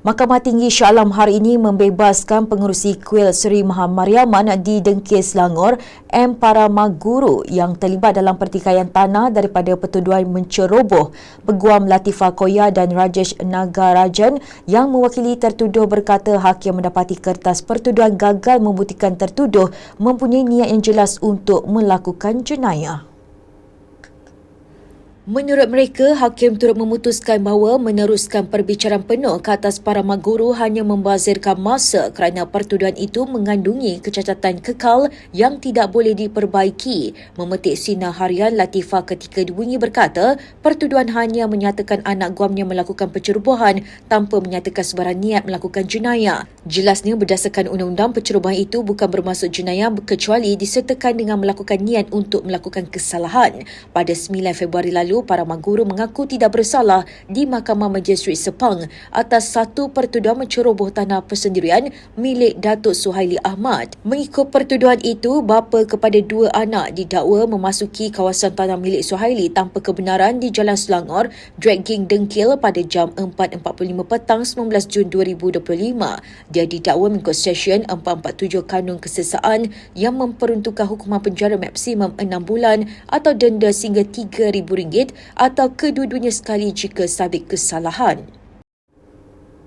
Mahkamah Tinggi Shah Alam hari ini membebaskan pengerusi kuil Seri Mahamariaman di Dengkil Selangor, M. Paramaguru yang terlibat dalam pertikaian tanah daripada pertuduhan menceroboh Peguam Latifah Koya dan Rajesh Nagarajan yang mewakili tertuduh berkata hakim mendapati kertas pertuduhan gagal membuktikan tertuduh mempunyai niat yang jelas untuk melakukan jenayah. Menurut mereka, hakim turut memutuskan bahawa meneruskan perbicaraan penuh ke atas Paramaguru hanya membazirkan masa kerana pertuduhan itu mengandungi kecacatan kekal yang tidak boleh diperbaiki. Memetik sinar harian Latifah ketika dibunyi berkata, pertuduhan hanya menyatakan anak guamnya melakukan pencerobohan tanpa menyatakan sebarang niat melakukan jenayah. Jelasnya berdasarkan undang-undang, pencerobohan itu bukan bermaksud jenayah kecuali disertakan dengan melakukan niat untuk melakukan kesalahan. Pada 9 Februari lalu, Paramaguru mengaku tidak bersalah di Mahkamah Magistrate Sepang atas satu pertuduhan menceroboh tanah persendirian milik Datuk Suhaili Ahmad. Mengikut pertuduhan itu, bapa kepada dua anak didakwa memasuki kawasan tanah milik Suhaili tanpa kebenaran di Jalan Selangor, Dragging Dengkil pada jam 4.45 petang 19 Jun 2025. Dia didakwa mengikut Seksyen 447 Kanun Kesesaan yang memperuntukkan hukuman penjara maksimum 6 bulan atau denda sehingga RM3,000 atau kedua-duanya sekali jika sabit kesalahan.